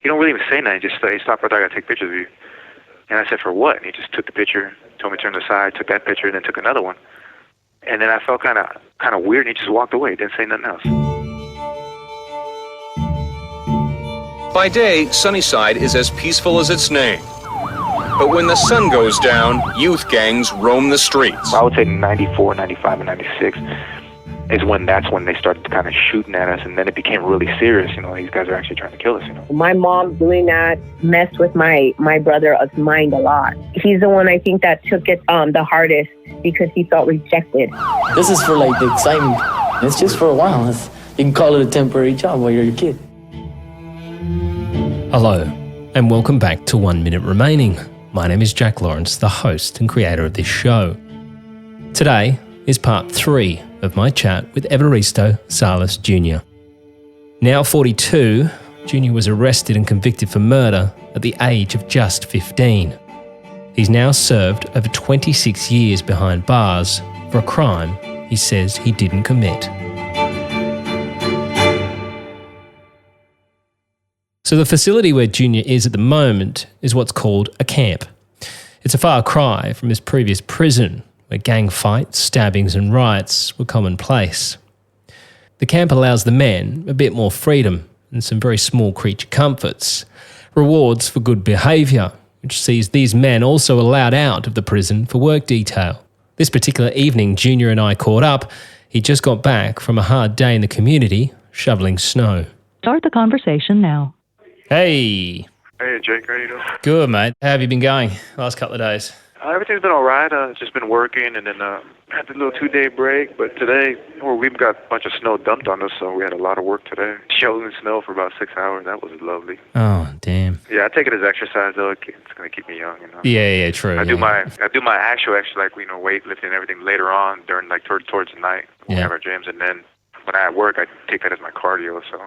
He don't really even say nothing. He just he stopped right there. I got to take pictures of you. And I said, for what? And he just took the picture, told me to turn to the side, took that picture, and then took another one. And then I felt kind of weird, and he just walked away. He didn't say nothing else. By day, Sunnyside is as peaceful as its name. But when the sun goes down, youth gangs roam the streets. I would say 94, 95, and 96 is that's when they started kind of shooting at us, and then it became really serious. These guys are actually trying to kill us. My mom doing that messed with my brother's mind a lot. He's the one I think that took it the hardest because he felt rejected. This is for like the excitement. It's just for a while. You can call it a temporary job while you're a kid. Hello, and welcome back to 1 Minute Remaining. My name is Jack Lawrence, the host and creator of this show. Today is part 3 of my chat with Evaristo Salas Jr. Now 42, Jr. was arrested and convicted for murder at the age of just 15. He's now served over 26 years behind bars for a crime he says he didn't commit. So the facility where Junior is at the moment is what's called a camp. It's a far cry from his previous prison, where gang fights, stabbings and riots were commonplace. The camp allows the men a bit more freedom and some very small creature comforts, rewards for good behaviour, which sees these men also allowed out of the prison for work detail. This particular evening, Junior and I caught up. He just got back from a hard day in the community, shoveling snow. Start the conversation now. Hey. Hey, Jake, how you doing? Good, mate. How have you been going last couple of days? Everything's been all right. Just been working, and then had a little 2-day break. But today, we've got a bunch of snow dumped on us, so we had a lot of work today. Shoveling snow for about 6 hours. That was lovely. Oh, damn. Yeah, I take it as exercise, though. It's going to keep me young, Yeah, true. I do my actual weightlifting and everything later on during towards the night when we have our gyms, and then when I at work, I take that as my cardio. So.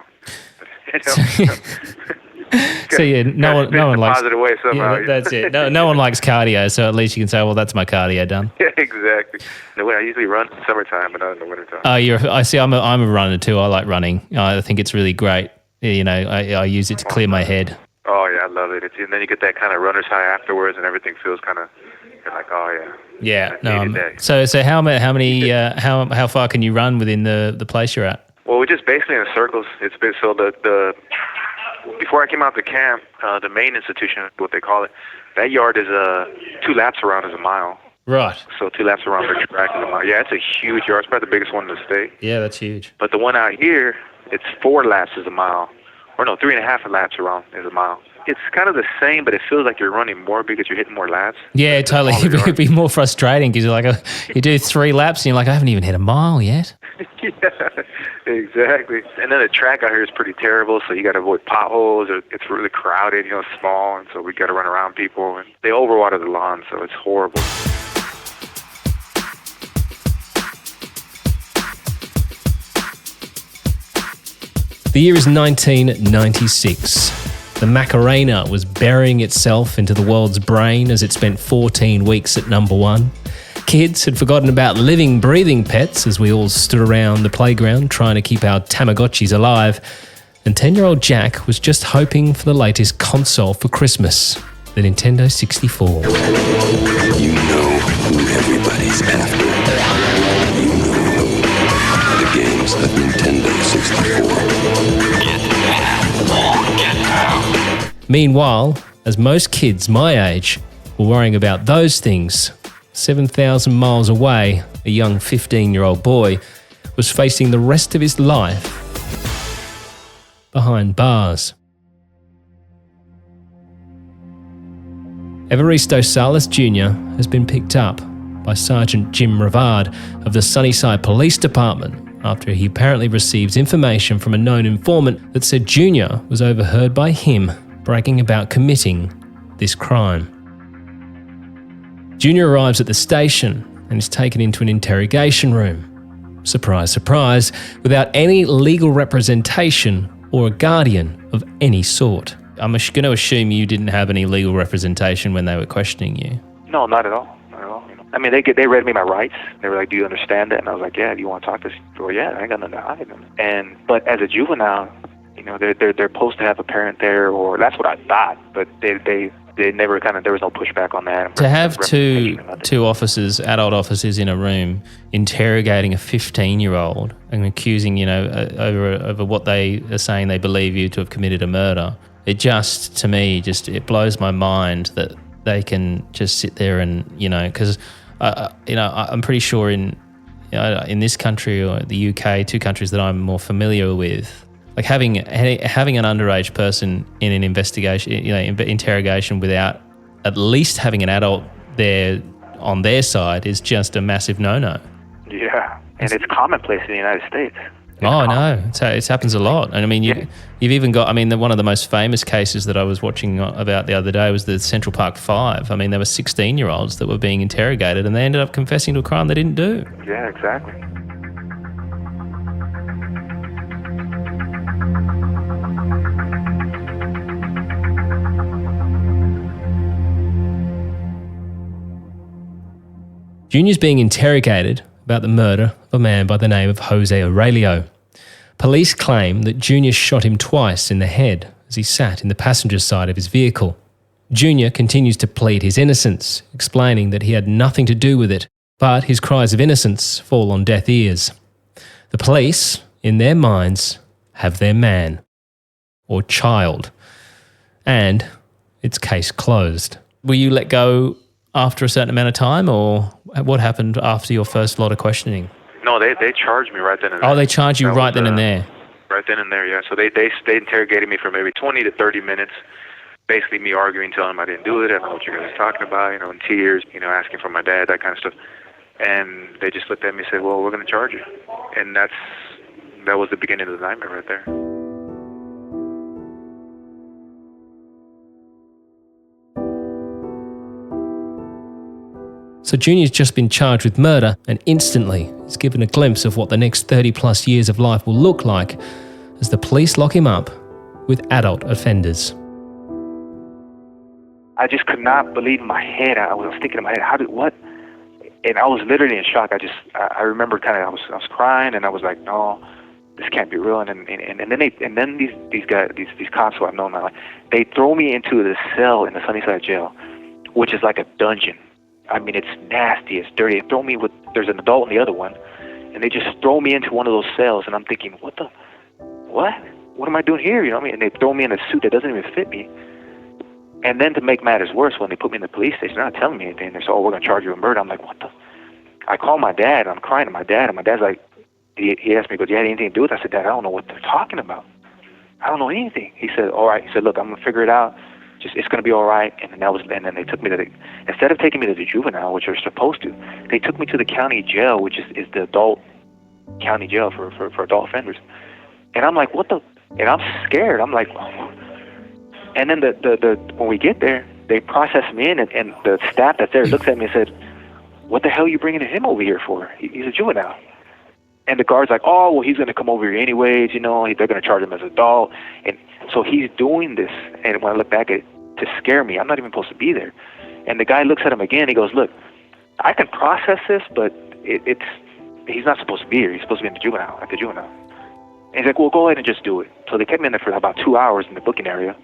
So yeah, no one likes positive way somehow. Yeah, that's it. No one likes cardio, so at least you can say, well, that's my cardio done. Yeah, exactly. I usually run in the summertime, but not in the wintertime. I see. I'm a runner too. I like running. I think it's really great. I use it to clear my head. Oh yeah, I love it. And then you get that kind of runner's high afterwards, and everything feels kind of. You're like, oh yeah. Yeah. So how far can you run within the place you're at? Well, we're just basically in circles. It's been so the before I came out to camp, the main institution, what they call it, that yard is 2 laps around is a mile. Right. So 2 laps around the track is a mile. Yeah, it's a huge yard. It's probably the biggest one in the state. Yeah, that's huge. But the one out here, it's 4 laps is a mile. Or no, 3.5 laps around is a mile. It's kind of the same, but it feels like you're running more because you're hitting more laps. Yeah, totally. It'd be more frustrating because you do 3 laps and you're like, I haven't even hit a mile yet. Yeah, exactly. And then the track out here is pretty terrible, so you got to avoid potholes. It's really crowded, small, and so we got to run around people. And they overwater the lawn, so it's horrible. The year is 1996. The Macarena was burying itself into the world's brain as it spent 14 weeks at number 1. Kids had forgotten about living, breathing pets as we all stood around the playground trying to keep our Tamagotchis alive. And 10-year-old Jack was just hoping for the latest console for Christmas, the Nintendo 64. You know who everybody's after. You know the games of Nintendo 64. Get down. Meanwhile, as most kids my age were worrying about those things, 7,000 miles away, a young 15-year-old boy was facing the rest of his life behind bars. Evaristo Salas Jr. has been picked up by Sergeant Jim Rivard of the Sunnyside Police Department after he apparently received information from a known informant that said Jr. was overheard by him bragging about committing this crime. Junior arrives at the station and is taken into an interrogation room. Surprise, surprise, without any legal representation or a guardian of any sort. I'm going to assume you didn't have any legal representation when they were questioning you. No, not at all. Not at all. I mean, they read me my rights. They were like, "Do you understand that?" And I was like, "Yeah." "Do you want to talk to us?" Well, yeah, I ain't got nothing to hide. But as a juvenile, you know, they're supposed to have a parent there, or that's what I thought, but they never there was no pushback on that. To have two officers, adult officers in a room interrogating a 15-year-old and accusing, you know, over what they are saying they believe you to have committed a murder, it just, to me, it blows my mind that they can just sit there and, you know, because, you know, I'm pretty sure in this country or the UK, two countries that I'm more familiar with, like having an underage person in an investigation, you know, interrogation without at least having an adult there on their side is just a massive no-no. Yeah, and it's commonplace in the United States. Oh, no, it happens a lot. And I mean, you've even got, I mean, one of the most famous cases that I was watching about the other day was the Central Park 5. I mean, there were 16-year-olds that were being interrogated and they ended up confessing to a crime they didn't do. Yeah, exactly. Junior's being interrogated about the murder of a man by the name of Jose Aurelio. Police claim that Junior shot him twice in the head as he sat in the passenger side of his vehicle. Junior continues to plead his innocence, explaining that he had nothing to do with it, but his cries of innocence fall on deaf ears. The police, in their minds, have their man, or child, and it's case closed. Were you let go after a certain amount of time, or what happened after your first lot of questioning? No, they charged me right then and there. Oh, they charged you right then and there? Right then and there, yeah. So they interrogated me for maybe 20 to 30 minutes, basically me arguing, telling them I didn't do it, I don't know what you guys are talking about, you know, in tears, you know, asking for my dad, that kind of stuff. And they just looked at me and said, well, we're going to charge you. And that was the beginning of the nightmare right there. So Junior's just been charged with murder and instantly is given a glimpse of what the next 30 plus years of life will look like as the police lock him up with adult offenders. I just could not believe in my head. I was thinking in my head, what? And I was literally in shock. I remember I was crying and I was like, no, this can't be real. And then these guys, these cops who I've known my life, they throw me into the cell in the Sunnyside jail, which is like a dungeon. I mean, it's nasty, it's dirty. They throw me there's an adult in the other one, and they just throw me into one of those cells, and I'm thinking, what? What am I doing here? You know what I mean? And they throw me in a suit that doesn't even fit me. And then to make matters worse, when they put me in the police station, they're not telling me anything. They say, oh, we're going to charge you with murder. I'm like, what the? I call my dad, I'm crying to my dad, and my dad's like, he asked me, do you have anything to do with it? I said, Dad, I don't know what they're talking about. I don't know anything. He said, all right. He said, look, I'm going to figure it out. It's going to be all right. And then they took me instead of taking me to the juvenile, which they're supposed to, they took me to the county jail, which is the adult county jail for adult offenders. And I'm like, what the? And I'm scared. I'm like, oh. And then when we get there, they process me in, and the staff that's there looks at me and said, what the hell are you bringing him over here for? He's a juvenile. And the guard's like, oh, well, he's going to come over here anyways, you know, they're going to charge him as an adult. And so he's doing this, and when I look back at it, to scare me, I'm not even supposed to be there. And the guy looks at him again, he goes, look, I can process this, but he's not supposed to be here. He's supposed to be at the juvenile. And he's like, well, go ahead and just do it. So they kept me in there for about 2 hours in the booking area.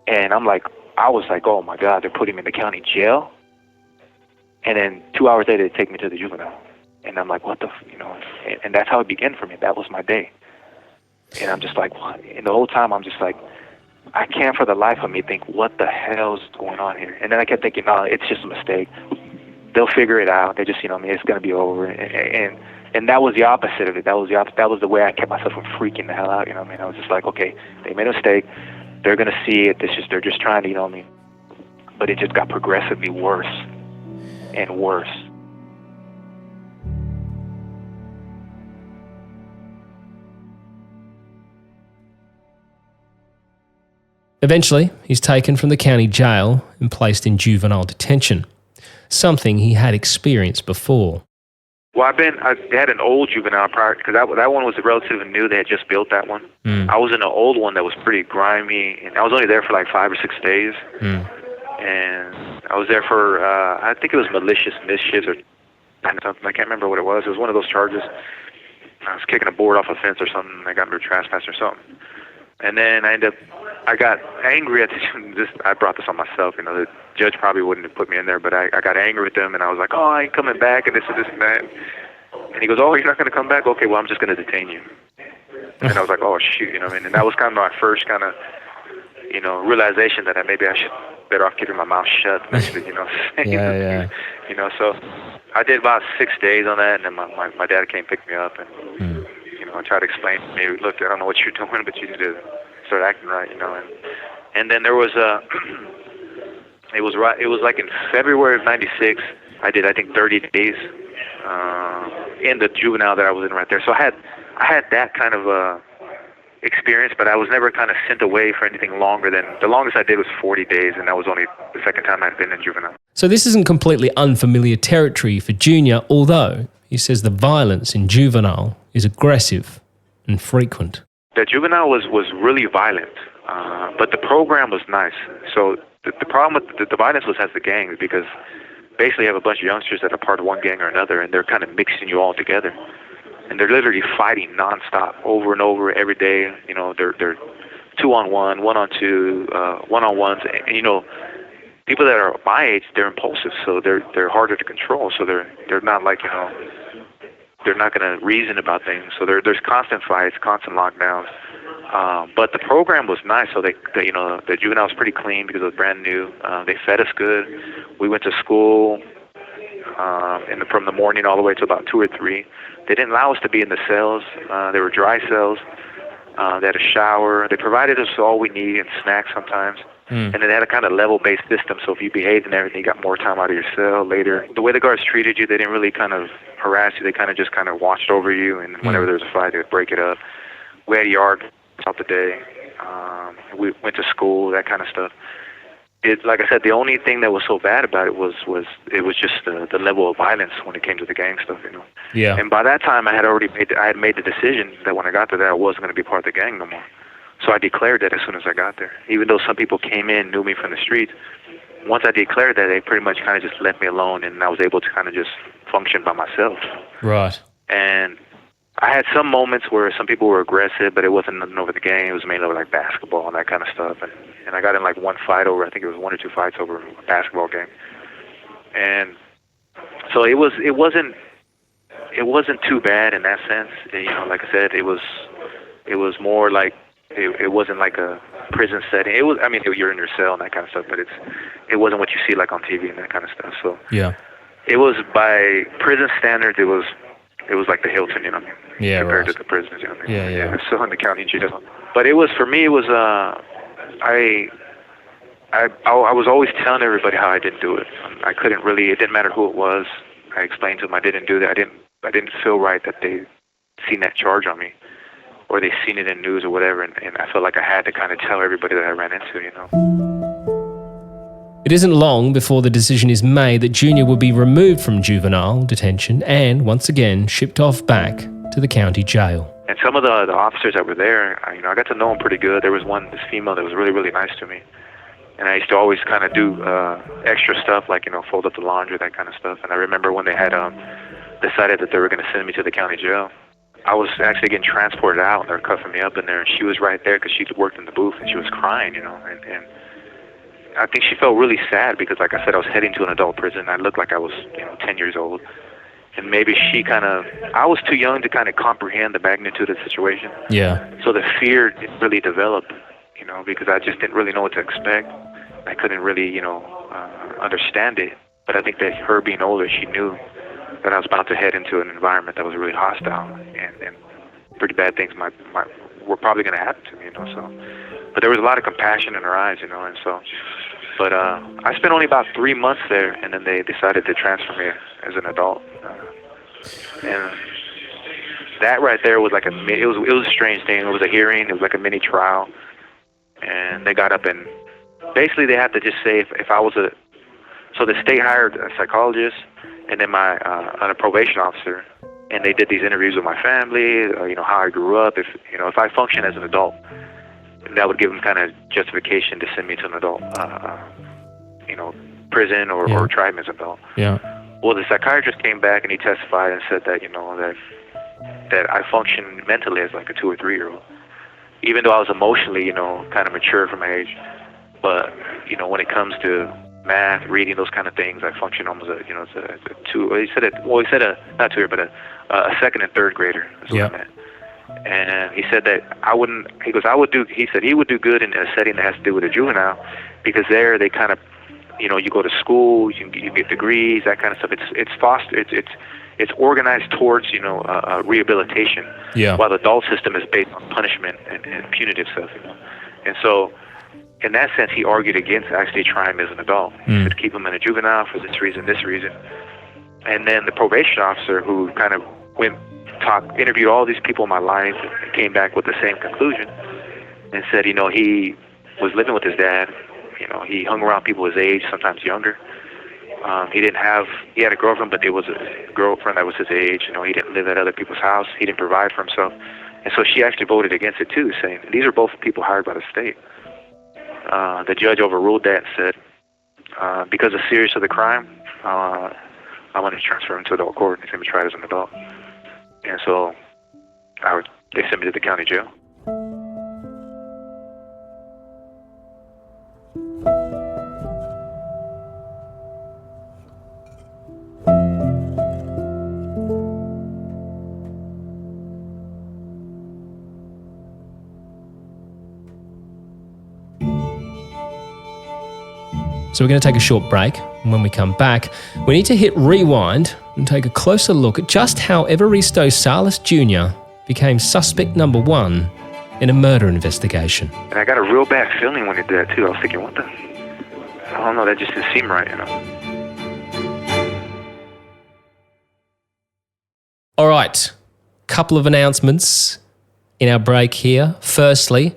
And I was like, oh my God, they're putting me in the county jail. And then 2 hours later, they take me to the juvenile. And I'm like, what the, you know, and that's how it began for me. That was my day. And I'm just like, what? And the whole time I'm just like, I can't for the life of me think, what the hell's going on here? And then I kept thinking, no, it's just a mistake. They'll figure it out. They just, you know, I mean, it's going to be over. And that was the opposite of it. That was the way I kept myself from freaking the hell out. You know what I mean? I was just like, okay, they made a mistake. They're going to see it. They're just trying to, you know what I mean? But it just got progressively worse and worse. Eventually, he's taken from the county jail and placed in juvenile detention, something he had experienced before. Well, they had an old juvenile prior, because that one was relatively new. They had just built that one. I was in an old one that was pretty grimy, and I was only there for like 5 or 6 days. And I was there for, I think it was malicious mischief or something. I can't remember what it was. It was one of those charges. I was kicking a board off a fence or something. They got me for trespass or something. And then I got angry at this. I brought this on myself. The judge probably wouldn't have put me in there, but I got angry with them, and I was like, oh, I ain't coming back, and this and that. And he goes, oh, you're not going to come back? Okay, well, I'm just going to detain you. And I was like, oh, shoot, And that was kind of my first kind of, realization that maybe I should better off keeping my mouth shut. Yeah. So I did about 6 days on that, and then my dad came pick me up, and I tried to explain to me, look, I don't know what you're doing, but you need to start acting right, And then there was it was like in February of '96. I did, I think, 30 days in the juvenile that I was in right there. So I had that kind of experience, but I was never kind of sent away for anything longer than, the longest I did was 40 days, and that was only the second time I'd been in juvenile. So this isn't completely unfamiliar territory for Junior, although he says the violence in juvenile is aggressive and frequent. The juvenile was really violent, but the program was nice. So the problem with the violence has the gangs, because basically you have a bunch of youngsters that are part of one gang or another, and they're kind of mixing you all together. And they're literally fighting nonstop, over and over, every day. They're 2-on-1, 1-on-2, 1-on-ones. And people that are my age, they're impulsive, so they're harder to control. So they're not like, they're not going to reason about things. So there's constant fights, constant lockdowns. But the program was nice. So the juvenile was pretty clean because it was brand new. They fed us good. We went to school from the morning all the way to about 2 or 3. They didn't allow us to be in the cells. They were dry cells. They had a shower. They provided us all we need and snacks sometimes. And then they had a kind of level-based system, so if you behaved and everything, you got more time out of your cell later. The way the guards treated you, they didn't really kind of harass you. They kind of just kind of watched over you, and whenever there was a fight, they would break it up. We had a yard throughout the day. We went to school, that kind of stuff. Like I said, the only thing that was so bad about it was just the level of violence when it came to the gang stuff, Yeah. And by that time, I had made the decision that when I got there, that I wasn't going to be part of the gang no more. So I declared that as soon as I got there. Even though some people came in, knew me from the streets, once I declared that, they pretty much kind of just left me alone, and I was able to kind of just function by myself. Right. And I had some moments where some people were aggressive, but it wasn't nothing over the game. It was mainly over like basketball and that kind of stuff. And I got in like one fight over, I think it was 1 or 2 fights over a basketball game. And so it wasn't too bad in that sense. Like I said, it was more like it wasn't like a prison setting. It was, you're in your cell and that kind of stuff, but it wasn't what you see like on TV and that kind of stuff. So yeah, it was by prison standards. It was like the Hilton, Yeah, compared right. to the prisons, Yeah. So in the county jail. But it was, for me, it was I was always telling everybody how I didn't do it. I couldn't really. It didn't matter who it was. I explained to them I didn't do that. I didn't feel right that they seen that charge on me, or they seen it in news or whatever. And I felt like I had to kind of tell everybody that I ran into, It isn't long before the decision is made that Junior will be removed from juvenile detention and, once again, shipped off back to the county jail. And some of the officers that were there, I got to know them pretty good. There was this female that was really, really nice to me. And I used to always kind of do extra stuff, like, fold up the laundry, that kind of stuff. And I remember when they had decided that they were going to send me to the county jail, I was actually getting transported out, and they were cuffing me up in there. And she was right there because she worked in the booth, and she was crying, and I think she felt really sad because, like I said, I was heading to an adult prison. I looked like I was, 10 years old. And maybe I was too young to kind of comprehend the magnitude of the situation. Yeah. So the fear didn't really develop, because I just didn't really know what to expect. I couldn't really, understand it. But I think that her being older, she knew that I was about to head into an environment that was really hostile, and pretty bad things were probably going to happen to me, so. But there was a lot of compassion in her eyes, and so. But I spent only about 3 months there, and then they decided to transfer me as an adult. And that right there was like it was a strange thing. It was a hearing. It was like a mini trial, and they got up and basically they had to just say if I was so the state hired a psychologist and then and a probation officer, and they did these interviews with my family, how I grew up, if I function as an adult. That would give them kind of justification to send me to an adult, prison or try me as an adult. Yeah. Well, the psychiatrist came back and he testified and said that, that I function mentally as like a 2 or 3 year old. even though I was emotionally, kind of mature for my age. But, when it comes to math, reading, those kind of things, I function almost as a two. He said not two, but a second and third grader. Is what I meant. And he said that he said he would do good in a setting that has to do with a juvenile, because there they kind of, you go to school, you get degrees, that kind of stuff. It's organized towards, rehabilitation. Yeah. While the adult system is based on punishment and punitive stuff, And so, in that sense, he argued against actually trying him as an adult. He said keep him in a juvenile for this reason. And then the probation officer, who kind of interviewed all these people in my life, and came back with the same conclusion, and said, he was living with his dad. He hung around people his age, sometimes younger. He had a girlfriend, but there was a girlfriend that was his age. He didn't live at other people's house. He didn't provide for himself. And so she actually voted against it too, saying these are both people hired by the state. The judge overruled that and said, because of the seriousness of the crime, I want to transfer him to adult court and he's going to be tried as an adult. And so they sent me to the county jail. So we're going to take a short break, and when we come back, we need to hit rewind and take a closer look at just how Evaristo Salas Jr. became suspect number one in a murder investigation. And I got a real bad feeling when he did that too. I was thinking, what the? I don't know, that just didn't seem right, All right, couple of announcements in our break here. Firstly,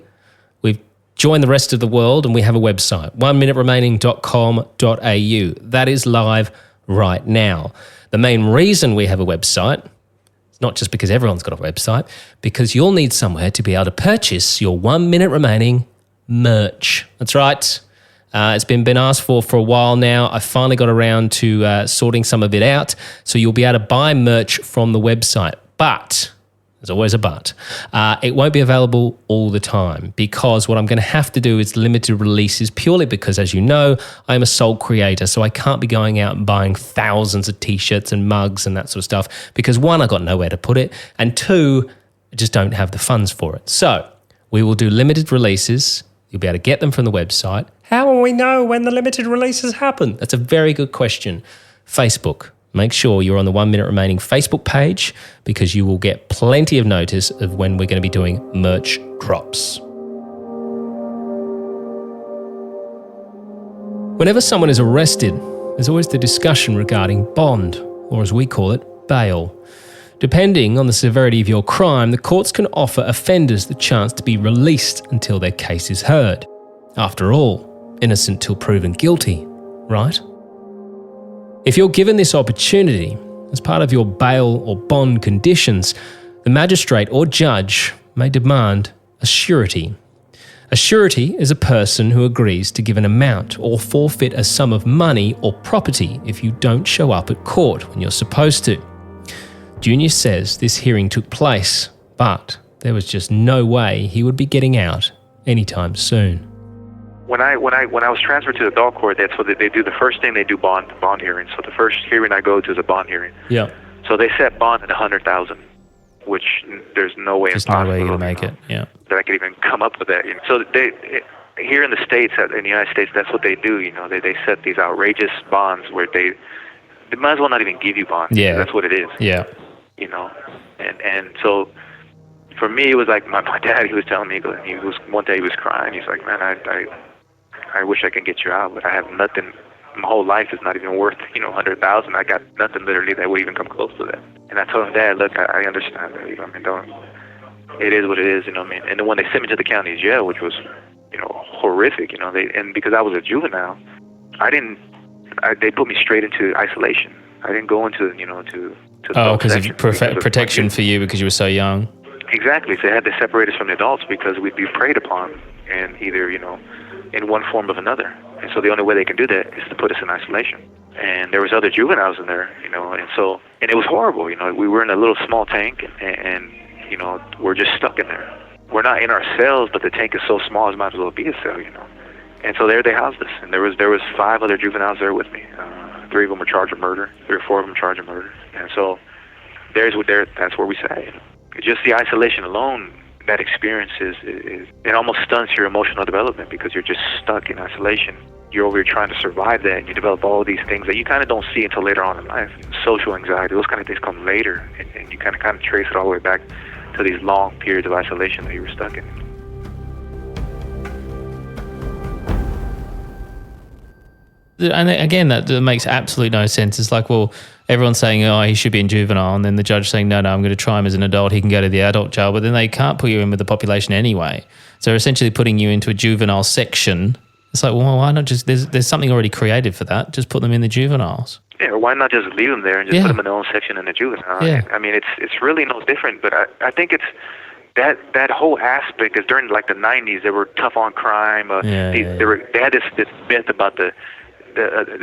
we've joined the rest of the world and we have a website, 1minuteremaining.com.au. That is live right now. The main reason we have a website, it's not just because everyone's got a website, because you'll need somewhere to be able to purchase your 1 Minute Remaining merch. That's right. It's been asked for a while now. I finally got around to sorting some of it out. So you'll be able to buy merch from the website. But, there's always a but, it won't be available all the time, because what I'm going to have to do is limited releases, purely because, as you know, I'm a sole creator. So I can't be going out and buying thousands of t-shirts and mugs and that sort of stuff, because one, I got nowhere to put it, and two, I just don't have the funds for it. So we will do limited releases. You'll be able to get them from the website. How will we know when the limited releases happen? That's a very good question. Facebook. Make sure you're on the 1 Minute Remaining Facebook page, because you will get plenty of notice of when we're going to be doing merch drops. Whenever someone is arrested, there's always the discussion regarding bond, or as we call it, bail. Depending on the severity of your crime, the courts can offer offenders the chance to be released until their case is heard. After all, innocent till proven guilty, right? If you're given this opportunity, as part of your bail or bond conditions, the magistrate or judge may demand a surety. A surety is a person who agrees to give an amount or forfeit a sum of money or property if you don't show up at court when you're supposed to. Junior says this hearing took place, but there was just no way he would be getting out anytime soon. When I was transferred to adult court, that's what they do. The first thing they do bond hearings. So the first hearing I go to is a bond hearing. Yeah. So they set bond at $100,000, which there's no way There's impossible, no way you're gonna make it. Yeah. that I could even come up with that. So here in the States, in the United States, that's what they do. They set these outrageous bonds where they might as well not even give you bonds. Yeah. That's what it is. Yeah. And so for me, it was like my dad. He was telling me, one day he was crying. He's like, man, I wish I could get you out, but I have nothing. My whole life is not even worth, $100,000. I got nothing literally that would even come close to that. And I told him, Dad, look, I understand that. It is what it is, And then when they sent me to the county jail, which was, horrific, and because I was a juvenile, they put me straight into isolation. I didn't go into, to because of protection for you because you were so young. Exactly. So they had to separate us from the adults because we'd be preyed upon, and either, in one form or another. And so the only way they can do that is to put us in isolation. And there was other juveniles in there, and it was horrible. We were in a little small tank, and we're just stuck in there. we're not in our cells, but the tank is so small, it might as well be a cell, you know. And so there they housed us, and there was 5 other juveniles there with me. 3 of them were charged with murder, 3 or 4 of them charged with murder. And so that's where we sat. You know. Just the isolation alone, that experience is it almost stunts your emotional development because you're just stuck in isolation. You're over here trying to survive that, and you develop all these things that you kind of don't see until later on in life. Social anxiety, those kind of things come later, and you kind of trace it all the way back to these long periods of isolation that you were stuck in. And again, that makes absolutely no sense. It's like, well, everyone's saying, oh, he should be in juvenile, and then the judge saying, no, I'm going to try him as an adult. He can go to the adult jail, but then they can't put you in with the population anyway. So they're essentially putting you into a juvenile section. It's like, well, why not just, there's something already created for that. Just put them in the juveniles. Yeah, or why not just leave them there and just put them in their own section in the juvenile? Yeah. I mean, it's really no different, but I think it's that whole aspect is during like the 90s, they were tough on crime. They had this myth about it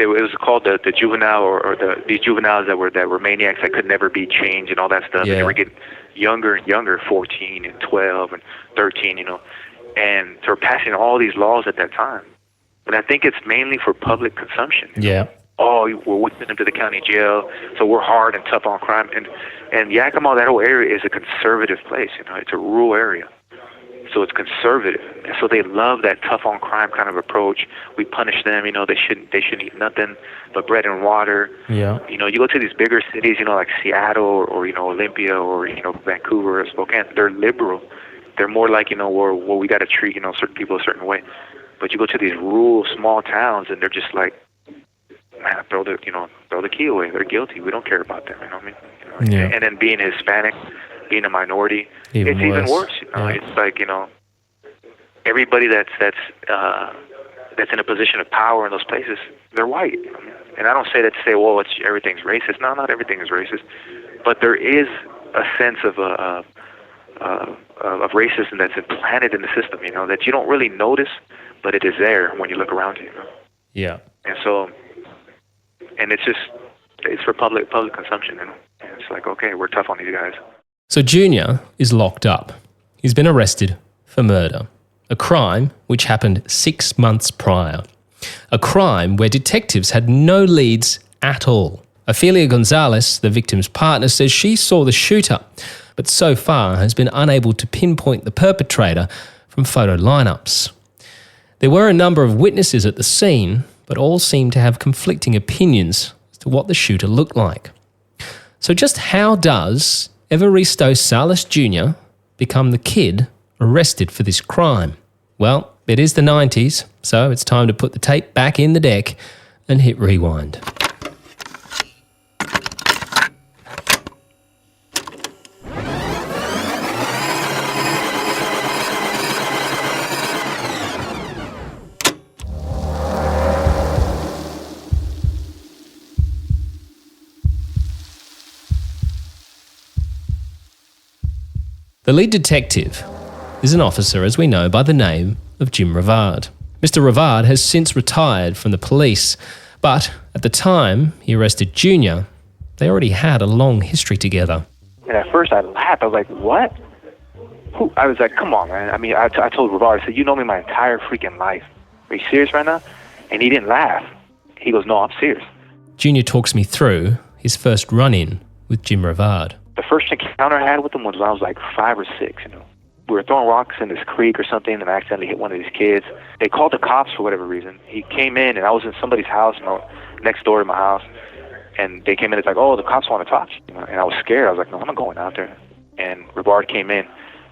was called the juvenile or these juveniles that were maniacs that could never be changed and all that stuff. Yeah. And they were getting younger and younger, 14 and 12 and 13, you know, and they were passing all these laws at that time. But I think it's mainly for public consumption. Yeah. Oh, we're whipping them to the county jail, so we're hard and tough on crime. And Yakima, that whole area is a conservative place. You know, it's a rural area, so it's conservative. And so they love that tough on crime kind of approach. We punish them. You know, they shouldn't eat nothing but bread and water. Yeah. You know, you go to these bigger cities, you know, like Seattle or you know, Olympia or you know, Vancouver or Spokane. They're liberal. They're more like, you know, where we got to treat, you know, certain people a certain way. But you go to these rural small towns and they're just like, man, throw the key away. They're guilty. We don't care about them. You know what I mean? You know? Yeah. And then being Hispanic, being a minority, it's even worse. You know, it's like, you know, everybody that's in a position of power in those places, they're white. You know? And I don't say that to say, well, everything's racist. No, not everything is racist, but there is a sense of racism that's implanted in the system. You know, that you don't really notice, but it is there when you look around you. You know? Yeah. And so. And it's for public consumption, and it's like, okay, we're tough on these guys. So Junior is locked up. He's been arrested for murder, a crime which happened 6 months prior, a crime where detectives had no leads at all. Ophelia Gonzalez, the victim's partner, says she saw the shooter, but so far has been unable to pinpoint the perpetrator from photo lineups. There were a number of witnesses at the scene, but all seem to have conflicting opinions as to what the shooter looked like. So just how does Evaristo Salas Jr. become the kid arrested for this crime? Well, it is the 90s, so it's time to put the tape back in the deck and hit rewind. The lead detective is an officer, as we know, by the name of Jim Rivard. Mr. Rivard has since retired from the police, but at the time he arrested Junior, they already had a long history together. And at first I laughed. I was like, what? Who? I was like, come on, man. I mean, I told Rivard, I said, you know me my entire freaking life. Are you serious right now? And he didn't laugh. He goes, no, I'm serious. Junior talks me through his first run-in with Jim Rivard. The first encounter I had with him was when I was like 5 or 6, you know. We were throwing rocks in this creek or something, and I accidentally hit one of these kids. They called the cops for whatever reason. He came in, and I was in somebody's house, you know, next door to my house, and they came in. It's like, oh, the cops want to talk to you. You know? And I was scared. I was like, no, I'm not going out there. And Rivard came in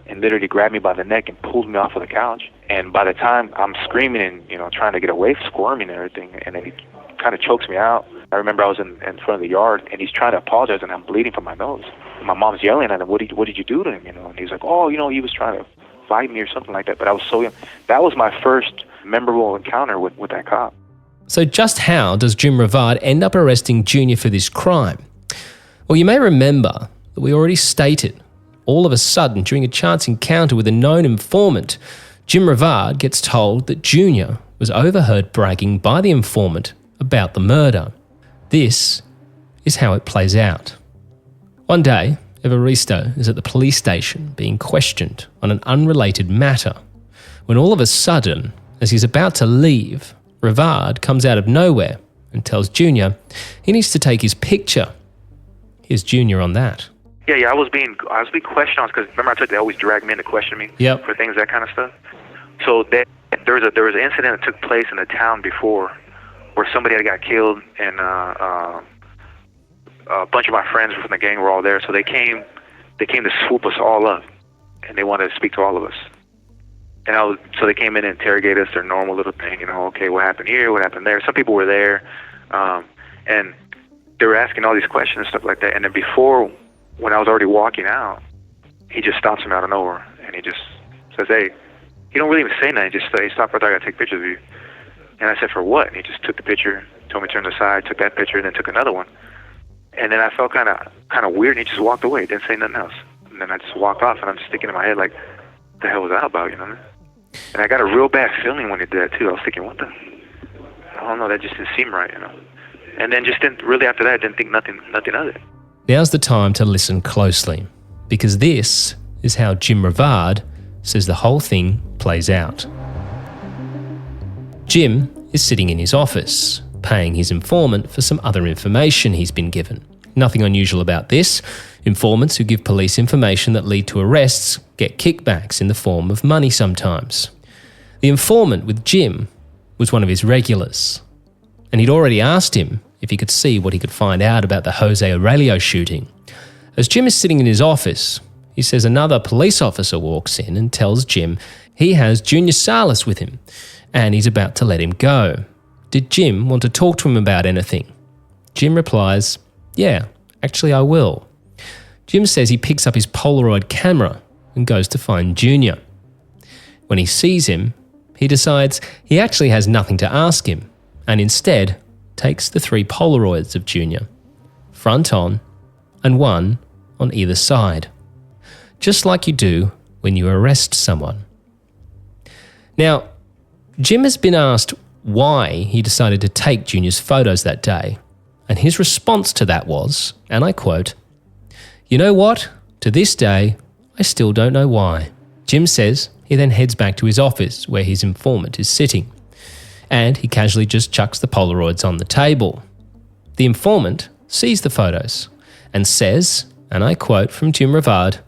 and literally grabbed me by the neck and pulled me off of the couch. And by the time I'm screaming and, you know, trying to get away, squirming and everything, and then he kind of chokes me out. I remember I was in front of the yard, and he's trying to apologize, and I'm bleeding from my nose. And my mom's yelling at him, what did you do to him, you know? And he's like, oh, you know, he was trying to fight me or something like that. But I was so young. That was my first memorable encounter with that cop. So just how does Jim Rivard end up arresting Junior for this crime? Well, you may remember that we already stated, all of a sudden, during a chance encounter with a known informant, Jim Rivard gets told that Junior was overheard bragging by the informant about the murder. This is how it plays out. One day, Evaristo is at the police station being questioned on an unrelated matter when all of a sudden, as he's about to leave, Rivard comes out of nowhere and tells Junior he needs to take his picture. Here's Junior on that. Yeah, I was being questioned on, because remember I told you they always drag me in to question me for things, that kind of stuff. So there was an incident that took place in the town before where somebody had got killed, and a bunch of my friends from the gang were all there. So they came to swoop us all up, and they wanted to speak to all of us. And so they came in and interrogated us, their normal little thing, okay, what happened here, what happened there. Some people were there, and they were asking all these questions and stuff like that. And then before, when I was already walking out, he just stops me out of nowhere, and he just says, hey, he don't really even say nothing, he just says, stop right there, I gotta take pictures of you. And I said, for what? And he just took the picture, told me to turn aside, took that picture, and then took another one. And then I felt kind of weird, and he just walked away, didn't say nothing else. And then I just walked off, and I'm just thinking in my head, like, what the hell was that about, And I got a real bad feeling when he did that, too. I was thinking, what the? I don't know, that just didn't seem right, And then just didn't, really after that, didn't think nothing of it. Now's the time to listen closely, because this is how Jim Rivard says the whole thing plays out. Jim is sitting in his office, paying his informant for some other information he's been given. Nothing unusual about this. Informants who give police information that lead to arrests get kickbacks in the form of money sometimes. The informant with Jim was one of his regulars, and he'd already asked him if he could see what he could find out about the Jose Aurelio shooting. As Jim is sitting in his office, he says another police officer walks in and tells Jim he has Junior Salas with him, and he's about to let him go. Did Jim want to talk to him about anything? Jim replies, yeah, actually I will. Jim says he picks up his Polaroid camera and goes to find Junior. When he sees him, he decides he actually has nothing to ask him, and instead takes the 3 Polaroids of Junior, front on and one on either side, just like you do when you arrest someone. Now, Jim has been asked why he decided to take Junior's photos that day, and his response to that was, and I quote, "You know what? To this day, I still don't know why." Jim says he then heads back to his office where his informant is sitting, and he casually just chucks the Polaroids on the table. The informant sees the photos and says, and I quote from Jim Rivard,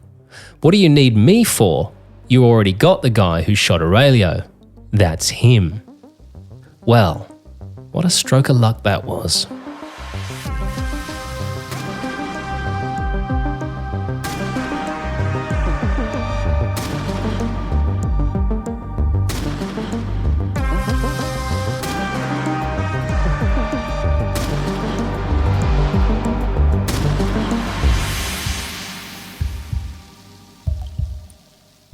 "What do you need me for? You already got the guy who shot Aurelio. That's him." Well, what a stroke of luck that was.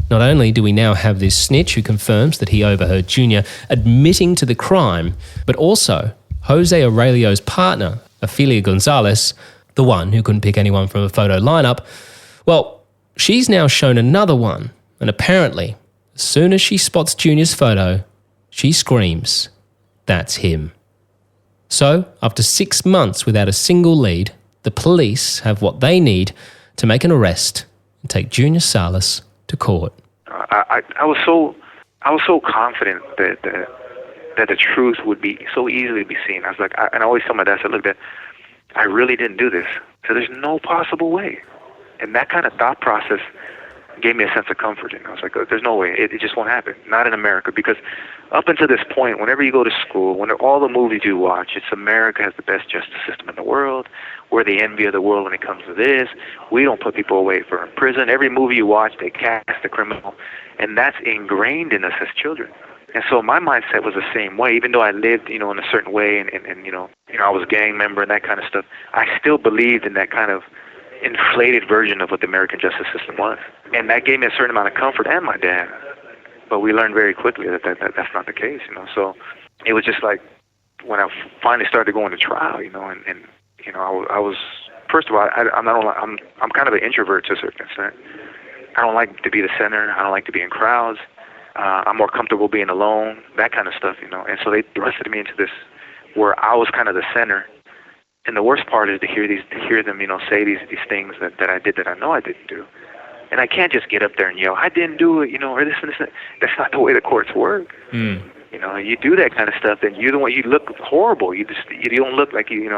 Not only do we now have this snitch who confirms that he overheard Junior admitting to the crime, but also Jose Aurelio's partner, Ophelia Gonzalez, the one who couldn't pick anyone from a photo lineup, well, she's now shown another one, and apparently, as soon as she spots Junior's photo, she screams, "That's him." So, after 6 months without a single lead, the police have what they need to make an arrest and take Junior Salas to court. I was so confident that the truth would be so easily be seen. I was like, and I always tell my dad, I said, look, Dad, I really didn't do this. So there's no possible way. And that kind of thought process gave me a sense of comfort. And I was like, there's no way. It just won't happen. Not in America. Because up until this point, whenever you go to school, when all the movies you watch, it's America has the best justice system in the world. We're the envy of the world when it comes to this. We don't put people away for prison. Every movie you watch, they cast the criminal. And that's ingrained in us as children. And so my mindset was the same way. Even though I lived, in a certain way and I was a gang member and that kind of stuff, I still believed in that kind of inflated version of what the American justice system was. And that gave me a certain amount of comfort, and my dad. But we learned very quickly that that's not the case, So it was just like when I finally started going to trial, I was first of all, I'm kind of an introvert to a certain extent. I don't like to be the center. I don't like to be in crowds. I'm more comfortable being alone, that kind of stuff, And so they thrusted me into this where I was kind of the center, And the worst part is to hear them, say these things that I did that I know I didn't do. And I can't just get up there and yell, I didn't do it, or this and this. That's not the way the courts work. You do that kind of stuff, then you look horrible. You don't look like you.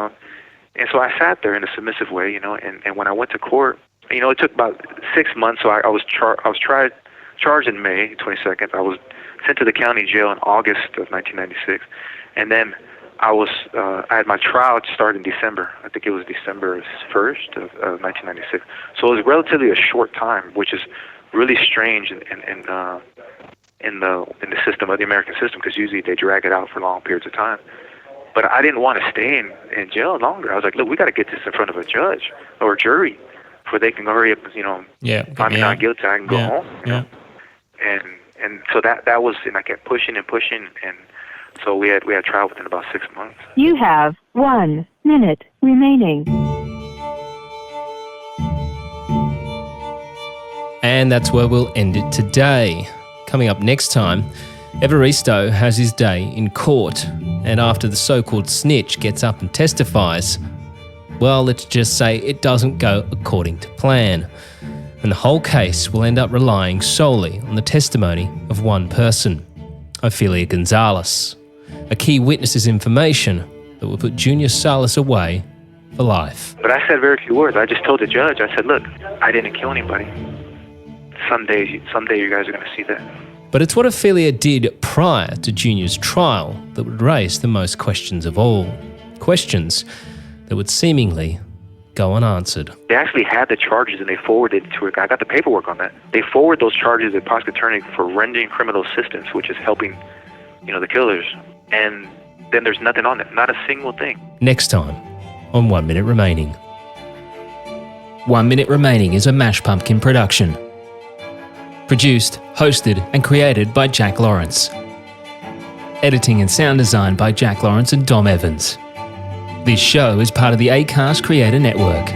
And so I sat there in a submissive way, and when I went to court, it took about 6 months. So I was charged in May 22nd. I was sent to the county jail in August of 1996, and then I had my trial start in December. I think it was December 1st of 1996. So it was relatively a short time, which is really strange in the system of the American system, because usually they drag it out for long periods of time. But I didn't want to stay in jail longer. I was like, look, we got to get this in front of a judge or a jury, before they can hurry up. If I'm not guilty, I can go home. And so that was, and I kept pushing and pushing, and so we had trial within about 6 months. You have 1 minute remaining. And that's where we'll end it today. Coming up next time, Evaristo has his day in court, and after the so-called snitch gets up and testifies, well, let's just say it doesn't go according to plan. And the whole case will end up relying solely on the testimony of one person, Ophelia Gonzalez. A key witness's information that will put Junior Salas away for life. But I said very few words. I just told the judge, I said, look, I didn't kill anybody. Someday you guys are going to see that. But it's what Ophelia did prior to Junior's trial that would raise the most questions of all. Questions that would seemingly go unanswered. They actually had the charges and they forwarded to it. I got the paperwork on that. They forward those charges to the prosecuting attorney for rendering criminal assistance, which is helping, the killers. And then there's nothing on it, not a single thing. Next time on 1 Minute Remaining. 1 Minute Remaining is a Mash Pumpkin production. Produced, hosted and created by Jack Lawrence. Editing and sound design by Jack Lawrence and Dom Evans. This show is part of the Acast Creator Network.